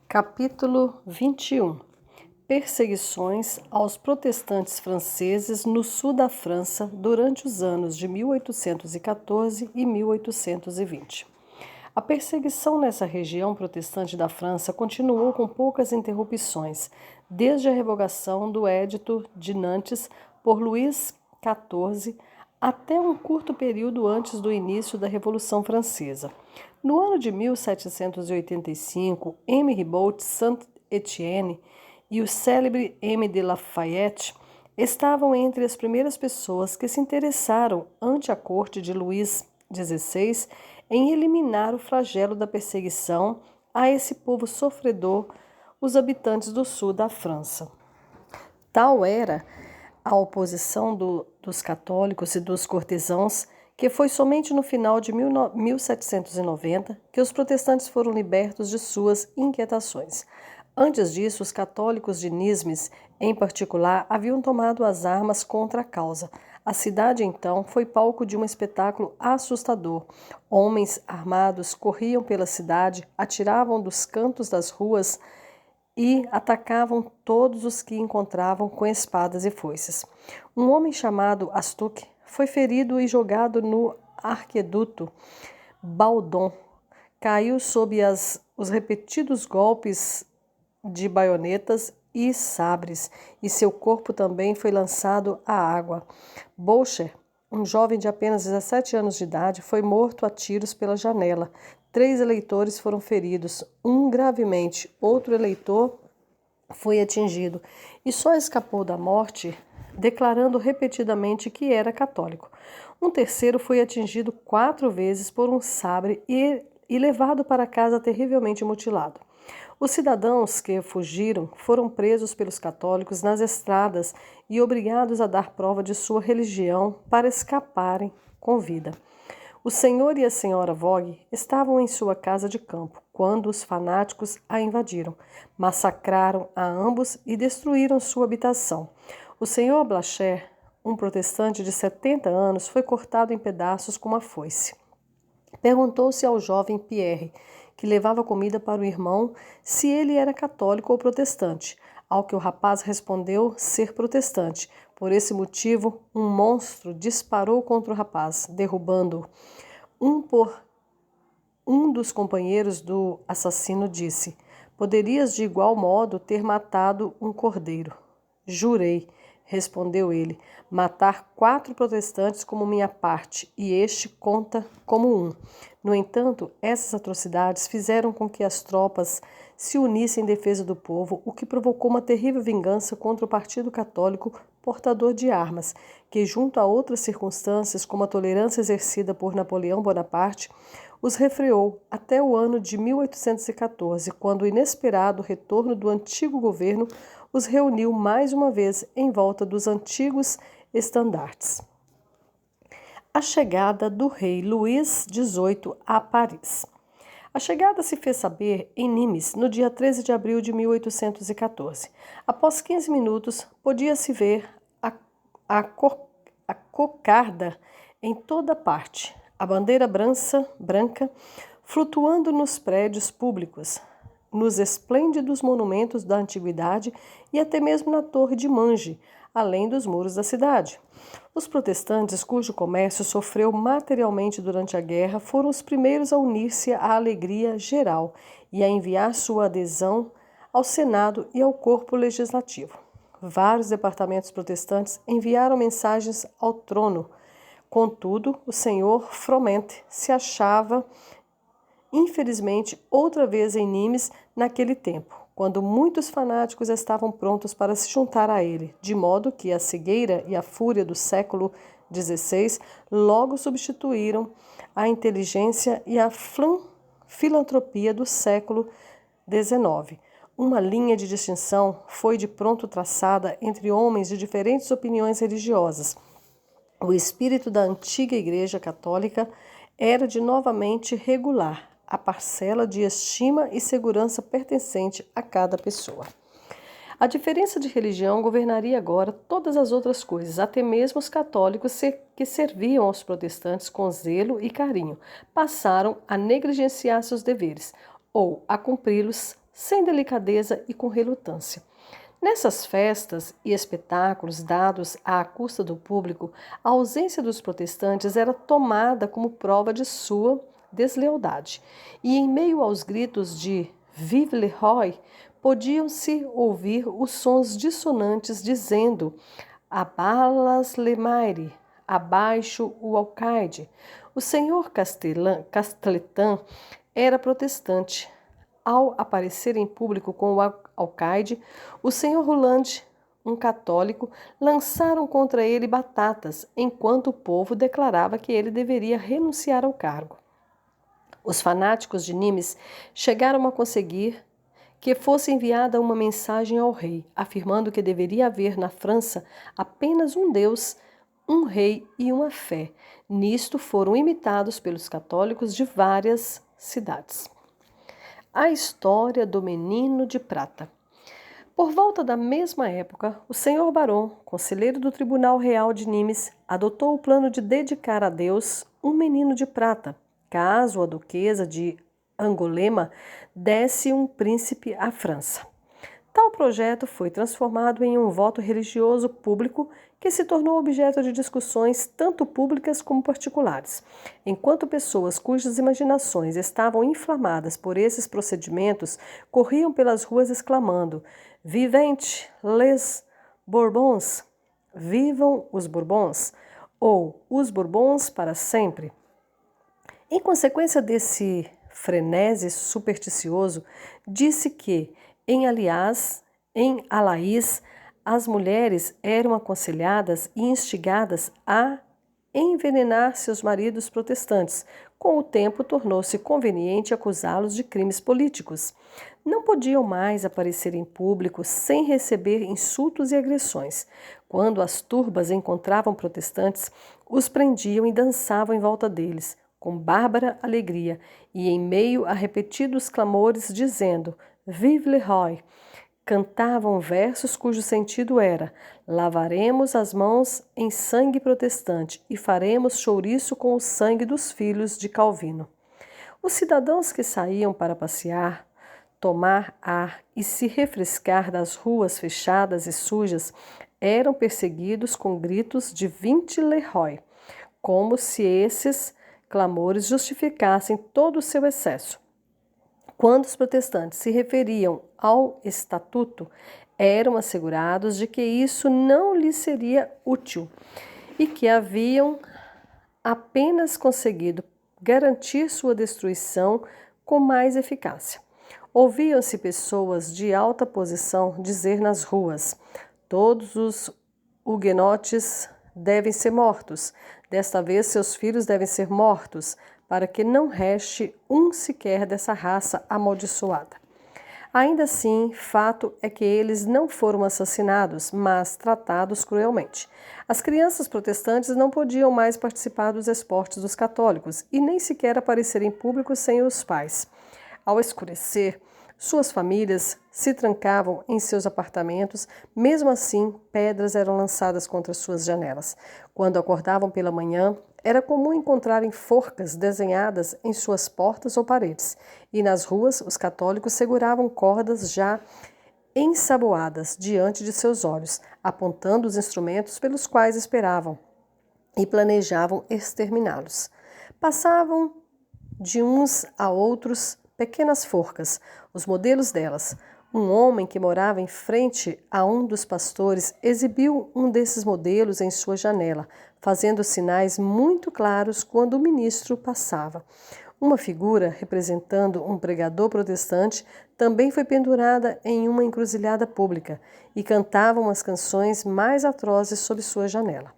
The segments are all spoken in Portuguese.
Capítulo 21. Perseguições aos protestantes franceses no sul da França durante os anos de 1814 e 1820. A perseguição nessa região protestante da França continuou com poucas interrupções, desde a revogação do Edito de Nantes por Luís XIV até um curto período antes do início da Revolução Francesa. No ano de 1785, M. Ribault Saint-Étienne e o célebre M. de Lafayette estavam entre as primeiras pessoas que se interessaram ante a corte de Luís XVI em eliminar o flagelo da perseguição a esse povo sofredor, os habitantes do sul da França. Tal era a oposição dos católicos e dos cortesãos que foi somente no final de 1790 que os protestantes foram libertos de suas inquietações. Antes disso, os católicos de Nismes, em particular, haviam tomado as armas contra a causa. A cidade, então, foi palco de um espetáculo assustador. Homens armados corriam pela cidade, atiravam dos cantos das ruas e atacavam todos os que encontravam com espadas e foices. Um homem chamado Astuc foi ferido e jogado no arqueduto Baldon. Caiu sob os repetidos golpes de baionetas e sabres, e seu corpo também foi lançado à água. Boucher, um jovem de apenas 17 anos de idade, foi morto a tiros pela janela. 3 eleitores foram feridos, um gravemente, outro eleitor foi atingido e só escapou da morte declarando repetidamente que era católico. Um terceiro foi atingido 4 vezes por um sabre e levado para casa terrivelmente mutilado. Os cidadãos que fugiram foram presos pelos católicos nas estradas e obrigados a dar prova de sua religião para escaparem com vida. O senhor e a senhora Vogue estavam em sua casa de campo quando os fanáticos a invadiram, massacraram a ambos e destruíram sua habitação. O senhor Blacher, um protestante de 70 anos, foi cortado em pedaços com uma foice. Perguntou-se ao jovem Pierre, que levava comida para o irmão, se ele era católico ou protestante, ao que o rapaz respondeu ser protestante. Por esse motivo, um monstro disparou contra o rapaz, derrubando-o. Um dos companheiros do assassino disse: "Poderias de igual modo ter matado um cordeiro." "Jurei", respondeu ele, "matar 4 protestantes como minha parte, e este conta como um." No entanto, essas atrocidades fizeram com que as tropas se unissem em defesa do povo, o que provocou uma terrível vingança contra o Partido Católico portador de armas, que, junto a outras circunstâncias, como a tolerância exercida por Napoleão Bonaparte, os refreou até o ano de 1814, quando o inesperado retorno do antigo governo os reuniu mais uma vez em volta dos antigos estandartes. A chegada do rei Luís XVIII a Paris. A chegada se fez saber em Nimes no dia 13 de abril de 1814. Após 15 minutos, podia-se ver a cocarda em toda parte, a bandeira branca flutuando nos prédios públicos, nos esplêndidos monumentos da antiguidade e até mesmo na Torre de Mange, além dos muros da cidade. Os protestantes, cujo comércio sofreu materialmente durante a guerra, foram os primeiros a unir-se à alegria geral e a enviar sua adesão ao Senado e ao corpo legislativo. Vários departamentos protestantes enviaram mensagens ao trono. Contudo, o senhor Froment se achava, infelizmente, outra vez em Nimes naquele tempo, quando muitos fanáticos estavam prontos para se juntar a ele, de modo que a cegueira e a fúria do século XVI logo substituíram a inteligência e a filantropia do século XIX. Uma linha de distinção foi de pronto traçada entre homens de diferentes opiniões religiosas. O espírito da antiga Igreja Católica era de novamente regular a parcela de estima e segurança pertencente a cada pessoa. A diferença de religião governaria agora todas as outras coisas, até mesmo os católicos que serviam aos protestantes com zelo e carinho, passaram a negligenciar seus deveres, ou a cumpri-los sem delicadeza e com relutância. Nessas festas e espetáculos dados à custa do público, a ausência dos protestantes era tomada como prova de sua deslealdade. E em meio aos gritos de Vive le Roi, podiam-se ouvir os sons dissonantes dizendo Abalas le Maire, abaixo o alcaide. O senhor Castletan era protestante. Ao aparecer em público com o alcaide, o senhor Roland, um católico, lançaram contra ele batatas, enquanto o povo declarava que ele deveria renunciar ao cargo. Os fanáticos de Nimes chegaram a conseguir que fosse enviada uma mensagem ao rei, afirmando que deveria haver na França apenas um Deus, um rei e uma fé. Nisto foram imitados pelos católicos de várias cidades. A história do menino de prata. Por volta da mesma época, o senhor Barão, conselheiro do Tribunal Real de Nimes, adotou o plano de dedicar a Deus um menino de prata, caso a duquesa de Angulema desse um príncipe à França. Tal projeto foi transformado em um voto religioso público que se tornou objeto de discussões tanto públicas como particulares. Enquanto pessoas cujas imaginações estavam inflamadas por esses procedimentos corriam pelas ruas exclamando Vivente les Bourbons! Vivam os Bourbons! Ou os Bourbons para sempre! Em consequência desse frenesi supersticioso, disse que em Alais, as mulheres eram aconselhadas e instigadas a envenenar seus maridos protestantes. Com o tempo, tornou-se conveniente acusá-los de crimes políticos. Não podiam mais aparecer em público sem receber insultos e agressões. Quando as turbas encontravam protestantes, os prendiam e dançavam em volta deles, com bárbara alegria, e em meio a repetidos clamores dizendo Vive le Roi! Cantavam versos cujo sentido era lavaremos as mãos em sangue protestante e faremos chouriço com o sangue dos filhos de Calvino. Os cidadãos que saíam para passear, tomar ar e se refrescar das ruas fechadas e sujas eram perseguidos com gritos de Vinte le Roi, como se esses clamores justificassem todo o seu excesso. Quando os protestantes se referiam ao estatuto, eram assegurados de que isso não lhes seria útil e que haviam apenas conseguido garantir sua destruição com mais eficácia. Ouviam-se pessoas de alta posição dizer nas ruas: todos os huguenotes devem ser mortos, desta vez seus filhos devem ser mortos, para que não reste um sequer dessa raça amaldiçoada. Ainda assim, fato é que eles não foram assassinados, mas tratados cruelmente. As crianças protestantes não podiam mais participar dos esportes dos católicos e nem sequer aparecer em público sem os pais. Ao escurecer, suas famílias se trancavam em seus apartamentos, mesmo assim, pedras eram lançadas contra suas janelas. Quando acordavam pela manhã, era comum encontrarem forcas desenhadas em suas portas ou paredes, e nas ruas os católicos seguravam cordas já ensaboadas diante de seus olhos, apontando os instrumentos pelos quais esperavam e planejavam exterminá-los. Passavam de uns a outros pequenas forcas, os modelos delas. Um homem que morava em frente a um dos pastores exibiu um desses modelos em sua janela, fazendo sinais muito claros quando o ministro passava. Uma figura representando um pregador protestante também foi pendurada em uma encruzilhada pública e cantava umas canções mais atrozes sob sua janela.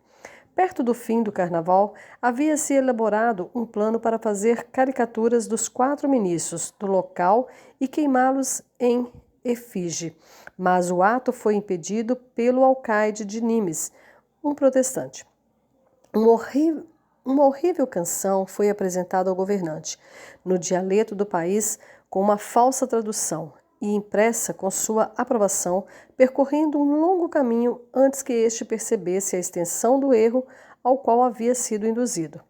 Perto do fim do carnaval, havia-se elaborado um plano para fazer caricaturas dos 4 ministros do local e queimá-los em efígie, mas o ato foi impedido pelo alcaide de Nimes, um protestante. Uma horrível canção foi apresentada ao governante, no dialeto do país, com uma falsa tradução, e impressa com sua aprovação, percorrendo um longo caminho antes que este percebesse a extensão do erro ao qual havia sido induzido.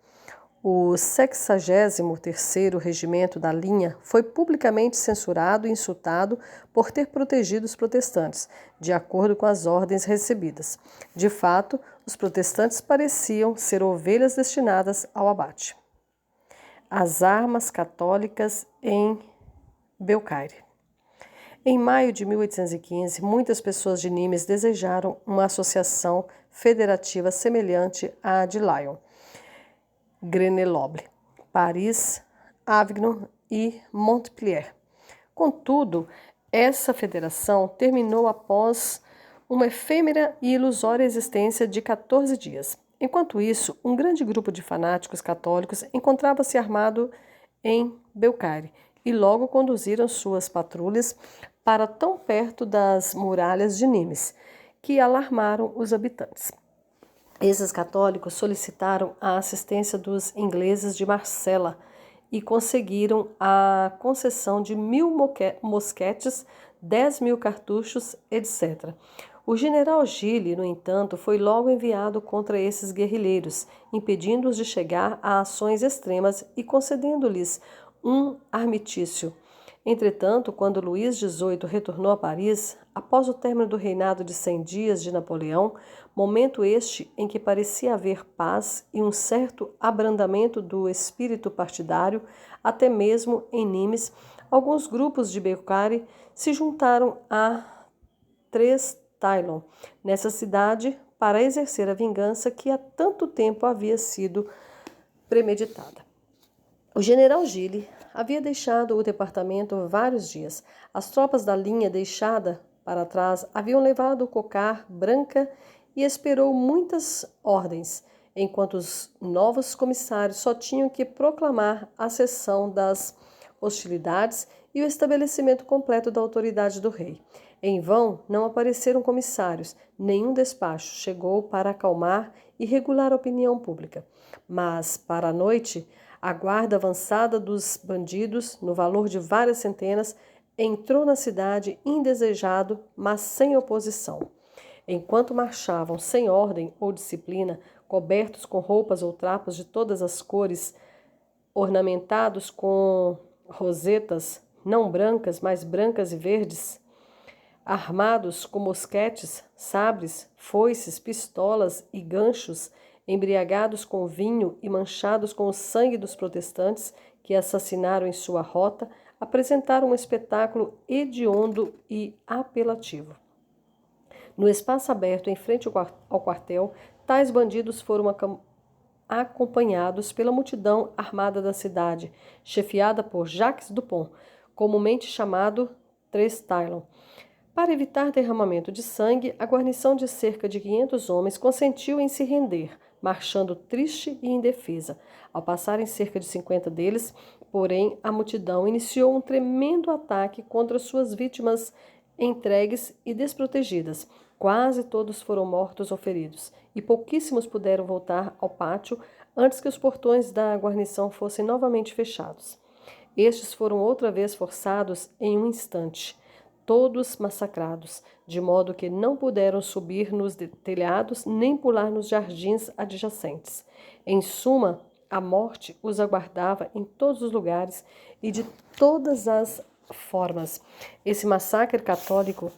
O 63º Regimento da Linha foi publicamente censurado e insultado por ter protegido os protestantes, de acordo com as ordens recebidas. De fato, os protestantes pareciam ser ovelhas destinadas ao abate. As armas católicas em Belcaire. Em maio de 1815, muitas pessoas de Nimes desejaram uma associação federativa semelhante à de Lyon, Grenoble, Paris, Avignon e Montpellier. Contudo, essa federação terminou após uma efêmera e ilusória existência de 14 dias. Enquanto isso, um grande grupo de fanáticos católicos encontrava-se armado em Belcaire e logo conduziram suas patrulhas para tão perto das muralhas de Nimes, que alarmaram os habitantes. Esses católicos solicitaram a assistência dos ingleses de Marsella e conseguiram a concessão de 1.000 mosquetes, 10.000 cartuchos, etc. O general Gilles, no entanto, foi logo enviado contra esses guerrilheiros, impedindo-os de chegar a ações extremas e concedendo-lhes um armistício. Entretanto, quando Luís XVIII retornou a Paris, após o término do reinado de 100 dias de Napoleão, momento este em que parecia haver paz e um certo abrandamento do espírito partidário, até mesmo em Nimes, alguns grupos de Belcaire se juntaram a Trestaillon, nessa cidade, para exercer a vingança que há tanto tempo havia sido premeditada. O general Gilles havia deixado o departamento vários dias. As tropas da linha deixada para trás haviam levado o cocar branca e esperou muitas ordens, enquanto os novos comissários só tinham que proclamar a cessão das hostilidades e o estabelecimento completo da autoridade do rei. Em vão não apareceram comissários, nenhum despacho chegou para acalmar e regular a opinião pública. Mas, para a noite, a guarda avançada dos bandidos, no valor de várias centenas, entrou na cidade indesejado, mas sem oposição. Enquanto marchavam sem ordem ou disciplina, cobertos com roupas ou trapos de todas as cores, ornamentados com rosetas, não brancas, mas brancas e verdes, armados com mosquetes, sabres, foices, pistolas e ganchos, embriagados com vinho e manchados com o sangue dos protestantes que assassinaram em sua rota, apresentaram um espetáculo hediondo e apelativo. No espaço aberto em frente ao quartel, tais bandidos foram acompanhados pela multidão armada da cidade, chefiada por Jacques Dupont, comumente chamado Trestaillon. Para evitar derramamento de sangue, a guarnição de cerca de 500 homens consentiu em se render, marchando triste e indefesa. Ao passarem cerca de 50 deles, porém, a multidão iniciou um tremendo ataque contra suas vítimas entregues e desprotegidas. Quase todos foram mortos ou feridos, e pouquíssimos puderam voltar ao pátio antes que os portões da guarnição fossem novamente fechados. Estes foram outra vez forçados em um instante, todos massacrados, de modo que não puderam subir nos telhados nem pular nos jardins adjacentes. Em suma, a morte os aguardava em todos os lugares e de todas as formas. Esse massacre católico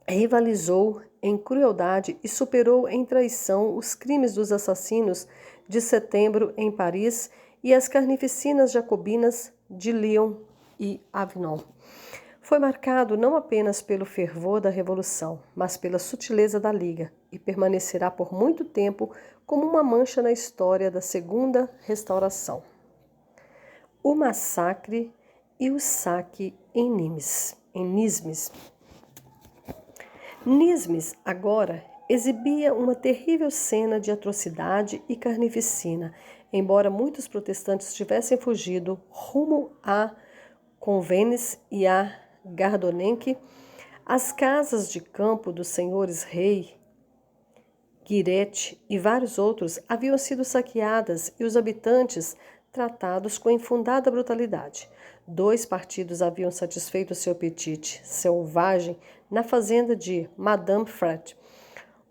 rivalizou em crueldade e superou em traição os crimes dos assassinos de setembro em Paris e as carnificinas jacobinas de Lyon e Avignon. Foi marcado não apenas pelo fervor da Revolução, mas pela sutileza da Liga, e permanecerá por muito tempo como uma mancha na história da Segunda Restauração. O massacre e o saque em Nimes. Nismes, agora, exibia uma terrível cena de atrocidade e carnificina, embora muitos protestantes tivessem fugido rumo a Convenes e a Gardonenque. As casas de campo dos senhores Rei, Guirete e vários outros haviam sido saqueadas e os habitantes tratados com infundada brutalidade. 2 partidos haviam satisfeito seu apetite selvagem na fazenda de Madame Fred.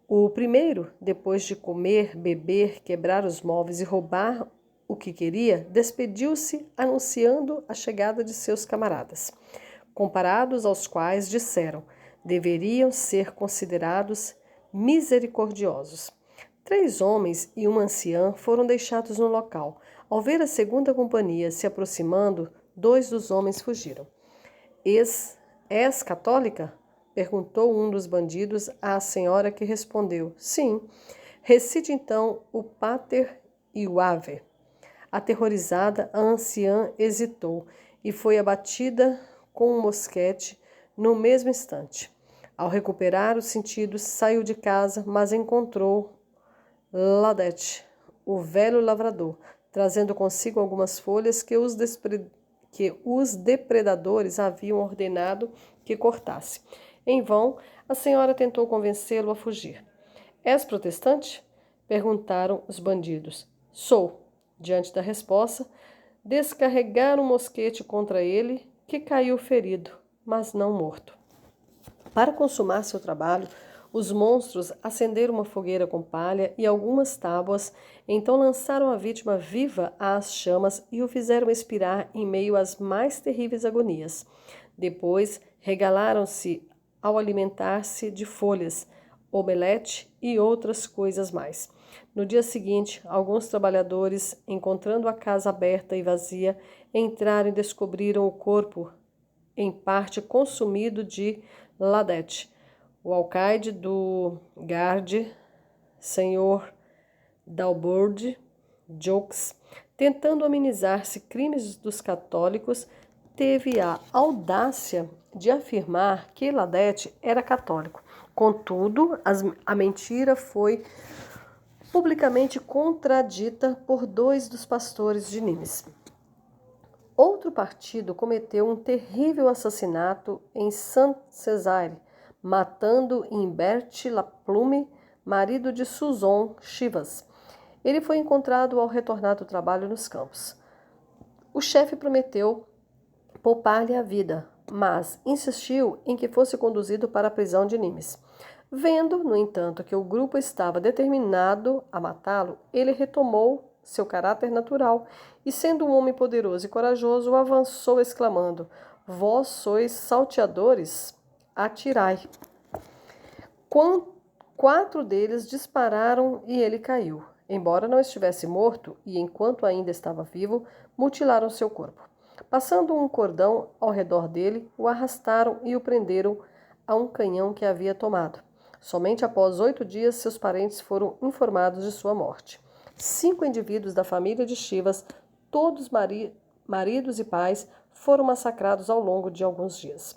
O primeiro, depois de comer, beber, quebrar os móveis e roubar o que queria, despediu-se anunciando a chegada de seus camaradas, comparados aos quais disseram, deveriam ser considerados misericordiosos. 3 homens e uma anciã foram deixados no local. Ao ver a segunda companhia se aproximando, 2 dos homens fugiram. És católica? Perguntou um dos bandidos à senhora, que respondeu, sim. Recite então o Pater e o Ave. Aterrorizada, a anciã hesitou e foi abatida com um mosquete no mesmo instante. Ao recuperar os sentidos, saiu de casa, mas encontrou Ladete, o velho lavrador, trazendo consigo algumas folhas que os depredadores haviam ordenado que cortasse. Em vão, a senhora tentou convencê-lo a fugir. És protestante? Perguntaram os bandidos. Sou. Diante da resposta, descarregaram um mosquete contra ele, que caiu ferido, mas não morto. Para consumar seu trabalho, os monstros acenderam uma fogueira com palha e algumas tábuas, então lançaram a vítima viva às chamas e o fizeram expirar em meio às mais terríveis agonias. Depois, regalaram-se ao alimentar-se de folhas, omelete e outras coisas mais. No dia seguinte, alguns trabalhadores, encontrando a casa aberta e vazia, entraram e descobriram o corpo, em parte consumido, de Ladete. O alcaide do Garde, senhor Dalbord Jokes, tentando amenizar-se crimes dos católicos, teve a audácia de afirmar que Ladete era católico. Contudo, a mentira foi publicamente contradita por 2 dos pastores de Nimes. Outro partido cometeu um terrível assassinato em Saint-Césaire, matando Imbert Laplume, marido de Suzon Chivas. Ele foi encontrado ao retornar do trabalho nos campos. O chefe prometeu poupar-lhe a vida, mas insistiu em que fosse conduzido para a prisão de Nimes. Vendo, no entanto, que o grupo estava determinado a matá-lo, ele retomou seu caráter natural e, sendo um homem poderoso e corajoso, avançou exclamando, vós sois salteadores? Atirai. 4 deles dispararam e ele caiu. Embora não estivesse morto e enquanto ainda estava vivo, mutilaram seu corpo. Passando um cordão ao redor dele, o arrastaram e o prenderam a um canhão que havia tomado. Somente após 8 dias, seus parentes foram informados de sua morte. 5 indivíduos da família de Chivas, todos maridos e pais, foram massacrados ao longo de alguns dias.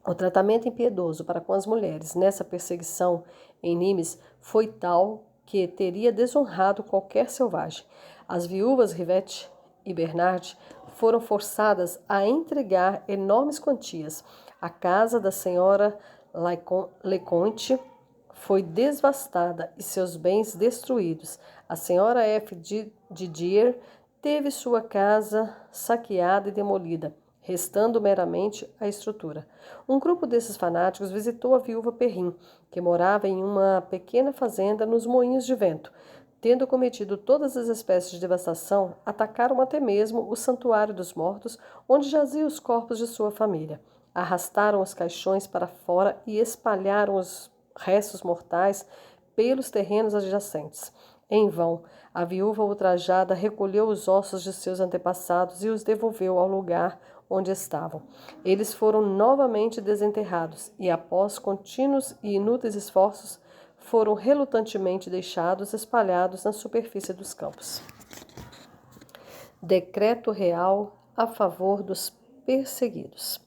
O tratamento impiedoso para com as mulheres nessa perseguição em Nimes foi tal que teria desonrado qualquer selvagem. As viúvas Rivette e Bernard foram forçadas a entregar enormes quantias. A casa da senhora Leconte foi devastada e seus bens destruídos. A senhora F. Didier teve sua casa saqueada e demolida, restando meramente a estrutura. Um grupo desses fanáticos visitou a viúva Perrin, que morava em uma pequena fazenda nos moinhos de vento. Tendo cometido todas as espécies de devastação, atacaram até mesmo o santuário dos mortos, onde jaziam os corpos de sua família. Arrastaram os caixões para fora e espalharam os restos mortais pelos terrenos adjacentes. Em vão, a viúva ultrajada recolheu os ossos de seus antepassados e os devolveu ao lugar onde estavam. Eles foram novamente desenterrados e, após contínuos e inúteis esforços, foram relutantemente deixados espalhados na superfície dos campos. Decreto real a favor dos perseguidos.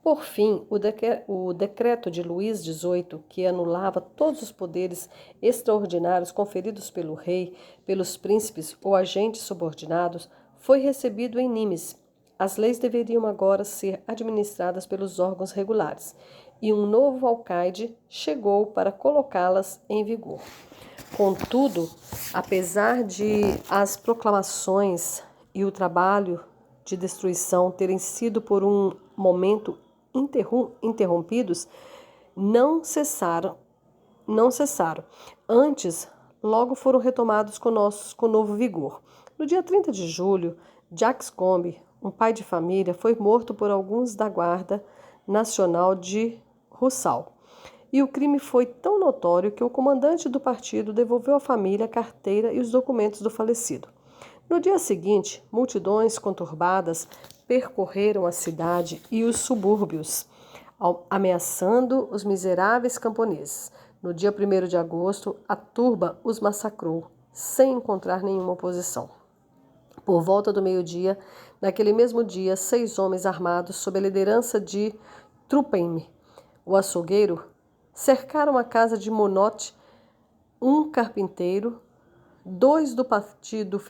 Por fim, o decreto de Luís XVIII, que anulava todos os poderes extraordinários conferidos pelo rei, pelos príncipes ou agentes subordinados, foi recebido em Nimes. As leis deveriam agora ser administradas pelos órgãos regulares, e um novo alcaide chegou para colocá-las em vigor. Contudo, apesar de as proclamações e o trabalho de destruição terem sido por um momento interrompidos, não cessaram. Antes, logo foram retomados com novo vigor. No dia 30 de julho, Jacques Combe, um pai de família, foi morto por alguns da Guarda Nacional de Rousseau. E o crime foi tão notório que o comandante do partido devolveu à família a carteira e os documentos do falecido. No dia seguinte, multidões conturbadas percorreram a cidade e os subúrbios, ameaçando os miseráveis camponeses. No dia 1º de agosto, a turba os massacrou, sem encontrar nenhuma oposição. Por volta do meio-dia, naquele mesmo dia, 6 homens armados, sob a liderança de Trupham, o açougueiro, cercaram a casa de Monod, um carpinteiro. Dois do partido,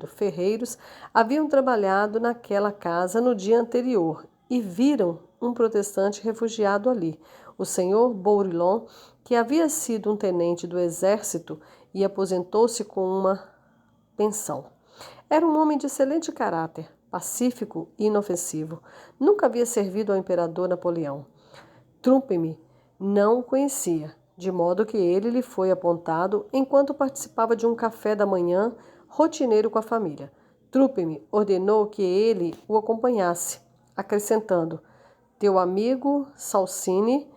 ferreiros, haviam trabalhado naquela casa no dia anterior e viram um protestante refugiado ali, o senhor Bourillon, que havia sido um tenente do exército e aposentou-se com uma pensão. Era um homem de excelente caráter, pacífico e inofensivo. Nunca havia servido ao imperador Napoleão. Trupham não o conhecia, de modo que ele lhe foi apontado enquanto participava de um café da manhã rotineiro com a família. Trupham ordenou que ele o acompanhasse, acrescentando: "Teu amigo Salcine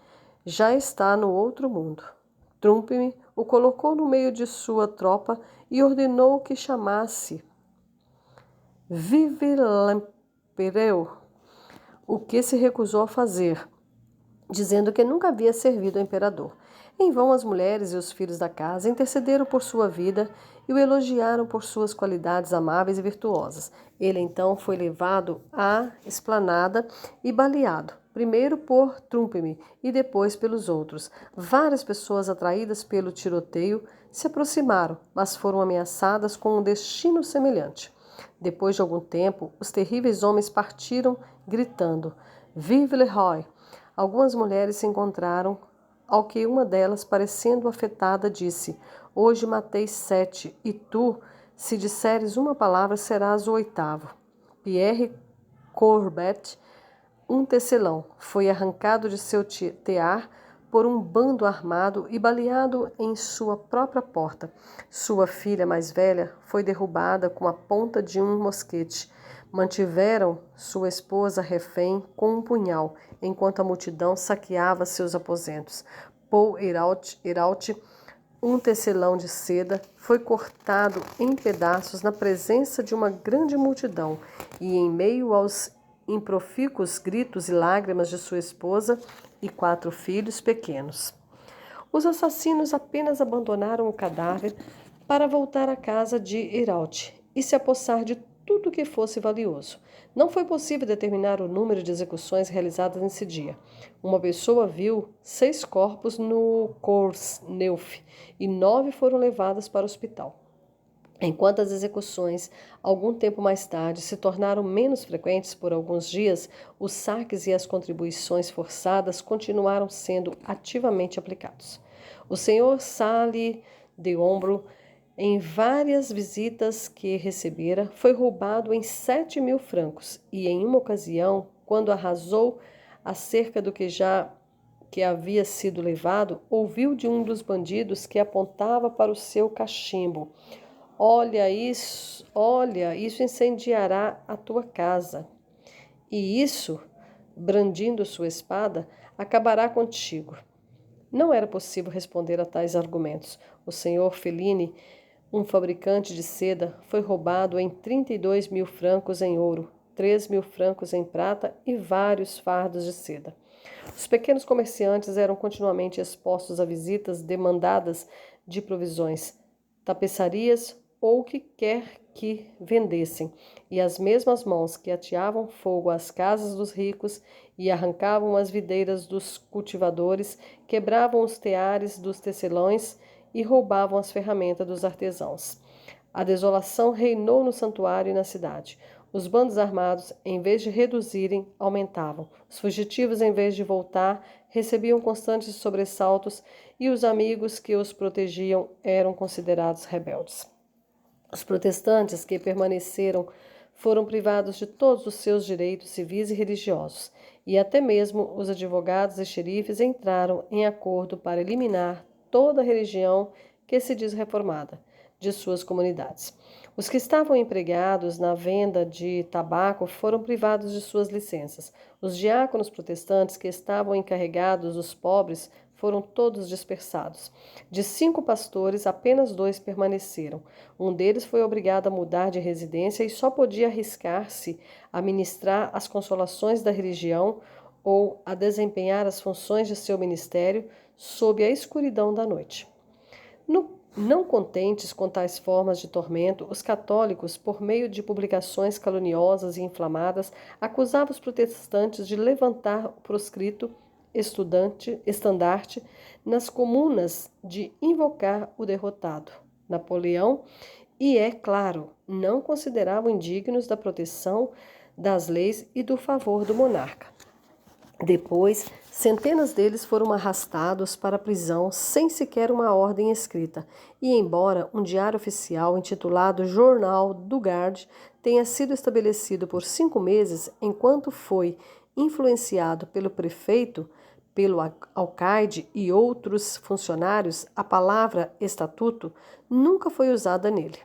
já está no outro mundo." Trupham o colocou no meio de sua tropa e ordenou que chamasse Vive l'Empereur, o que se recusou a fazer, dizendo que nunca havia servido ao imperador. Em vão, as mulheres e os filhos da casa intercederam por sua vida e o elogiaram por suas qualidades amáveis e virtuosas. Ele então foi levado à esplanada e baleado, primeiro por Trupham e depois pelos outros. Várias pessoas atraídas pelo tiroteio se aproximaram, mas foram ameaçadas com um destino semelhante. Depois de algum tempo, os terríveis homens partiram gritando: "Vive le roi!" Algumas mulheres se encontraram, ao que uma delas, parecendo afetada, disse: "Hoje matei 7, e tu, se disseres uma palavra, serás o 8º. Pierre Courbet, um tecelão, foi arrancado de seu tear por um bando armado e baleado em sua própria porta. Sua filha mais velha foi derrubada com a ponta de um mosquete. Mantiveram sua esposa refém com um punhal, enquanto a multidão saqueava seus aposentos. Paul Hérault, um tecelão de seda, foi cortado em pedaços na presença de uma grande multidão e em meio aos improfícuos gritos e lágrimas de sua esposa e 4 filhos pequenos. Os assassinos apenas abandonaram o cadáver para voltar à casa de Hérault e se apossar de tudo que fosse valioso. Não foi possível determinar o número de execuções realizadas nesse dia. Uma pessoa viu 6 corpos no Cours-Neuf e 9 foram levados para o hospital. Enquanto as execuções, algum tempo mais tarde, se tornaram menos frequentes por alguns dias, os saques e as contribuições forçadas continuaram sendo ativamente aplicados. O senhor Sali de Ombro, em várias visitas que recebera, foi roubado em 7.000 francos e, em uma ocasião, quando arrasou acerca do que havia sido levado, ouviu de um dos bandidos que apontava para o seu cachimbo: olha, isso incendiará a tua casa. E isso, brandindo sua espada, acabará contigo." Não era possível responder a tais argumentos. O senhor Fellini, um fabricante de seda, foi roubado em 32.000 francos em ouro, 3.000 francos em prata e vários fardos de seda. Os pequenos comerciantes eram continuamente expostos a visitas demandadas de provisões, tapeçarias ou o que quer que vendessem, e as mesmas mãos que ateavam fogo às casas dos ricos e arrancavam as videiras dos cultivadores, quebravam os teares dos tecelões e roubavam as ferramentas dos artesãos. A desolação reinou no santuário e na cidade. Os bandos armados, em vez de reduzirem, aumentavam. Os fugitivos, em vez de voltar, recebiam constantes sobressaltos e os amigos que os protegiam eram considerados rebeldes. Os protestantes que permaneceram foram privados de todos os seus direitos civis e religiosos, e até mesmo os advogados e xerifes entraram em acordo para eliminar toda a religião que se diz reformada. de suas comunidades. Os que estavam empregados na venda de tabaco foram privados de suas licenças. Os diáconos protestantes que estavam encarregados dos pobres foram todos dispersados. De 5 pastores, apenas 2 permaneceram. Um deles foi obrigado a mudar de residência e só podia arriscar-se a ministrar as consolações da religião ou a desempenhar as funções de seu ministério sob a escuridão da noite. Não contentes com tais formas de tormento, os católicos, por meio de publicações caluniosas e inflamadas, acusavam os protestantes de levantar o proscrito estandarte nas comunas, de invocar o derrotado, Napoleão, e, é claro, não consideravam indignos da proteção das leis e do favor do monarca. Depois, centenas deles foram arrastados para a prisão sem sequer uma ordem escrita, e embora um diário oficial intitulado Jornal du Garde tenha sido estabelecido por 5 meses, enquanto foi influenciado pelo prefeito, pelo alcaide e outros funcionários, a palavra estatuto nunca foi usada nele.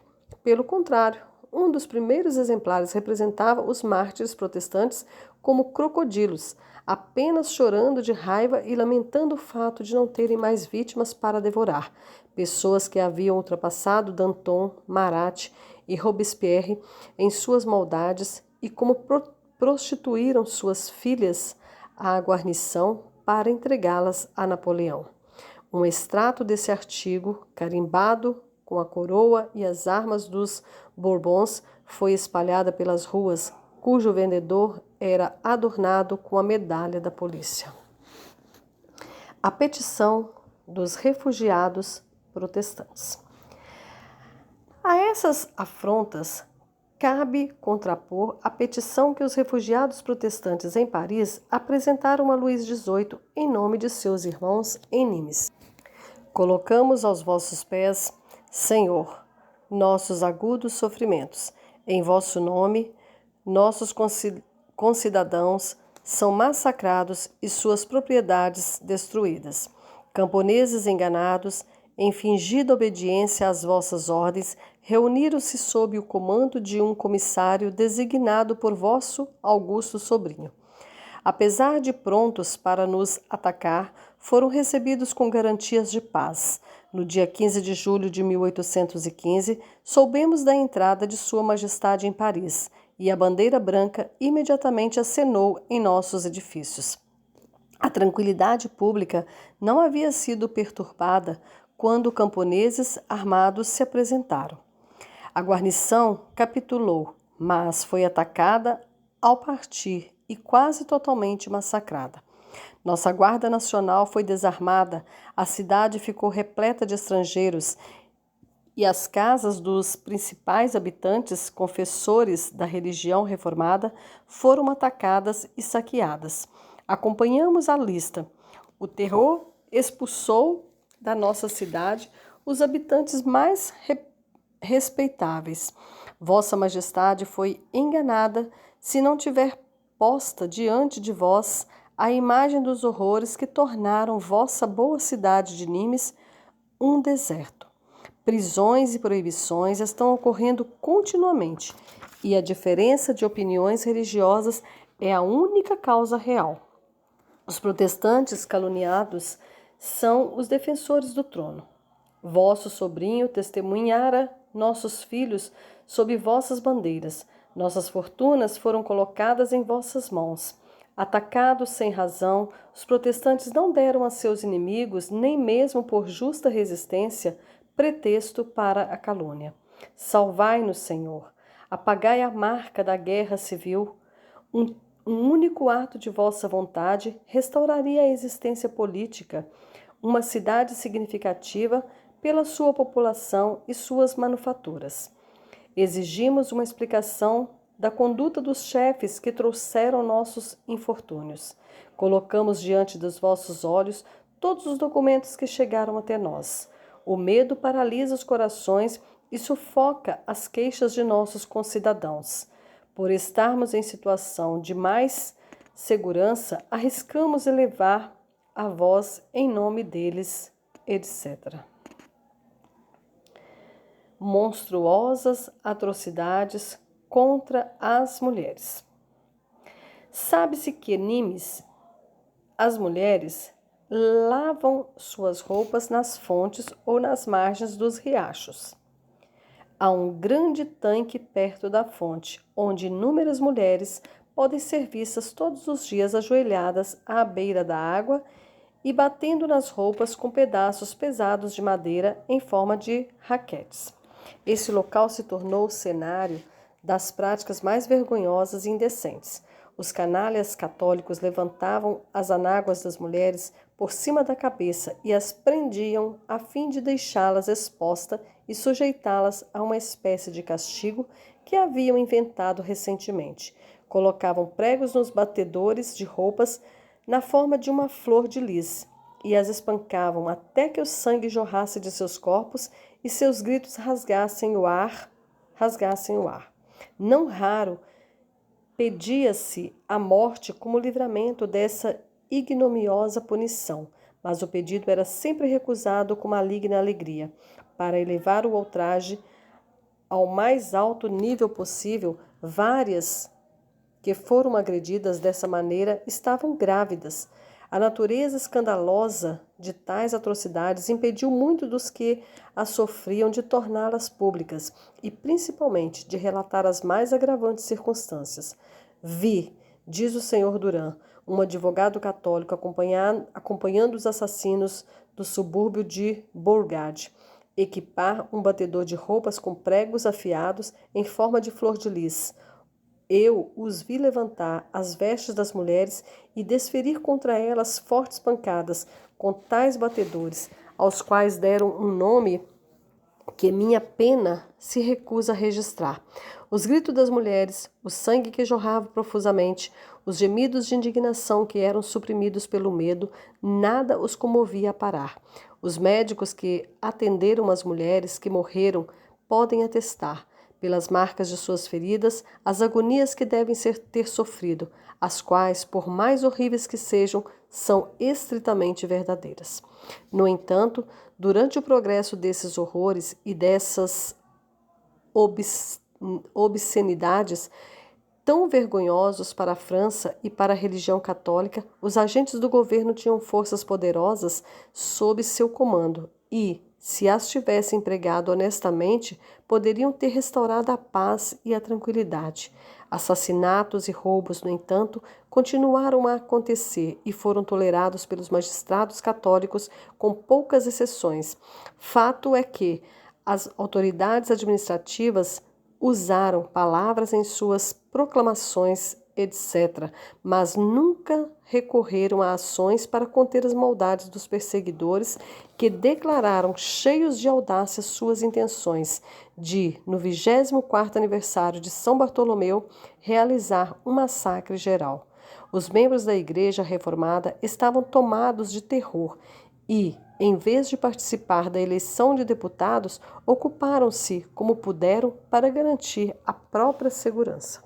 Pelo contrário, um dos primeiros exemplares representava os mártires protestantes como crocodilos, apenas chorando de raiva e lamentando o fato de não terem mais vítimas para devorar, pessoas que haviam ultrapassado Danton, Marat e Robespierre em suas maldades e como prostituíram suas filhas à guarnição para entregá-las a Napoleão. Um extrato desse artigo, carimbado com a coroa e as armas dos Bourbons, foi espalhada pelas ruas, cujo vendedor era adornado com a medalha da polícia. A petição dos refugiados protestantes. A essas afrontas, cabe contrapor a petição que os refugiados protestantes em Paris apresentaram a Luís XVIII em nome de seus irmãos em Nimes. Colocamos aos vossos pés, Senhor, nossos agudos sofrimentos. Em vosso nome, nossos concidadãos são massacrados e suas propriedades destruídas. Camponeses enganados, em fingida obediência às vossas ordens, reuniram-se sob o comando de um comissário designado por vosso augusto sobrinho. Apesar de prontos para nos atacar, foram recebidos com garantias de paz. No dia 15 de julho de 1815, soubemos da entrada de Sua Majestade em Paris, e a bandeira branca imediatamente acenou em nossos edifícios. A tranquilidade pública não havia sido perturbada quando camponeses armados se apresentaram. A guarnição capitulou, mas foi atacada ao partir e quase totalmente massacrada. Nossa Guarda Nacional foi desarmada, a cidade ficou repleta de estrangeiros e as casas dos principais habitantes, confessores da religião reformada, foram atacadas e saqueadas. Acompanhamos a lista. O terror expulsou da nossa cidade os habitantes mais respeitáveis. Vossa Majestade foi enganada se não tiver posta diante de vós a imagem dos horrores que tornaram vossa boa cidade de Nimes um deserto. Prisões e proibições estão ocorrendo continuamente, e a diferença de opiniões religiosas é a única causa real. Os protestantes caluniados são os defensores do trono. Vosso sobrinho testemunhara nossos filhos sob vossas bandeiras. Nossas fortunas foram colocadas em vossas mãos. Atacados sem razão, os protestantes não deram a seus inimigos, nem mesmo por justa resistência, pretexto para a calúnia. Salvai-nos, Senhor. Apagai a marca da guerra civil. Um único ato de vossa vontade restauraria a existência política, uma cidade significativa pela sua população e suas manufaturas. Exigimos uma explicação da conduta dos chefes que trouxeram nossos infortúnios. Colocamos diante dos vossos olhos todos os documentos que chegaram até nós. O medo paralisa os corações e sufoca as queixas de nossos concidadãos. Por estarmos em situação de mais segurança, arriscamos elevar a voz em nome deles, etc. monstruosas atrocidades contra as mulheres. Sabe-se que Nimes, as mulheres, lavam suas roupas nas fontes ou nas margens dos riachos. Há um grande tanque perto da fonte, onde inúmeras mulheres podem ser vistas todos os dias ajoelhadas à beira da água e batendo nas roupas com pedaços pesados de madeira em forma de raquetes. Esse local se tornou o cenário das práticas mais vergonhosas e indecentes. Os canalhas católicos levantavam as anáguas das mulheres por cima da cabeça e as prendiam a fim de deixá-las expostas e sujeitá-las a uma espécie de castigo que haviam inventado recentemente. Colocavam pregos nos batedores de roupas na forma de uma flor de lis e as espancavam até que o sangue jorrasse de seus corpos e seus gritos rasgassem o ar. Não raro, pedia-se a morte como livramento dessa ignominiosa punição, mas o pedido era sempre recusado com maligna alegria. Para elevar o ultraje ao mais alto nível possível, várias que foram agredidas dessa maneira estavam grávidas. A natureza escandalosa de tais atrocidades impediu muito dos que as sofriam de torná-las públicas e, principalmente, de relatar as mais agravantes circunstâncias. Vi, diz o senhor Duran, um advogado católico acompanhando os assassinos do subúrbio de Bourgade, equipar um batedor de roupas com pregos afiados em forma de flor de lis. Eu os vi levantar as vestes das mulheres e desferir contra elas fortes pancadas com tais batedores, aos quais deram um nome que minha pena se recusa a registrar. Os gritos das mulheres, o sangue que jorrava profusamente, os gemidos de indignação que eram suprimidos pelo medo, nada os comovia a parar. Os médicos que atenderam as mulheres que morreram podem atestar, pelas marcas de suas feridas, as agonias que devem ter sofrido, as quais, por mais horríveis que sejam, são estritamente verdadeiras. No entanto, durante o progresso desses horrores e dessas obscenidades, tão vergonhosos para a França e para a religião católica, os agentes do governo tinham forças poderosas sob seu comando e, se as tivessem empregado honestamente, poderiam ter restaurado a paz e a tranquilidade. Assassinatos e roubos, no entanto, continuaram a acontecer e foram tolerados pelos magistrados católicos com poucas exceções. Fato é que as autoridades administrativas usaram palavras em suas proclamações, etc., mas nunca recorreram a ações para conter as maldades dos perseguidores que declararam cheios de audácia suas intenções de, no 24º aniversário de São Bartolomeu, realizar um massacre geral. Os membros da Igreja Reformada estavam tomados de terror e, em vez de participar da eleição de deputados, ocuparam-se como puderam para garantir a própria segurança.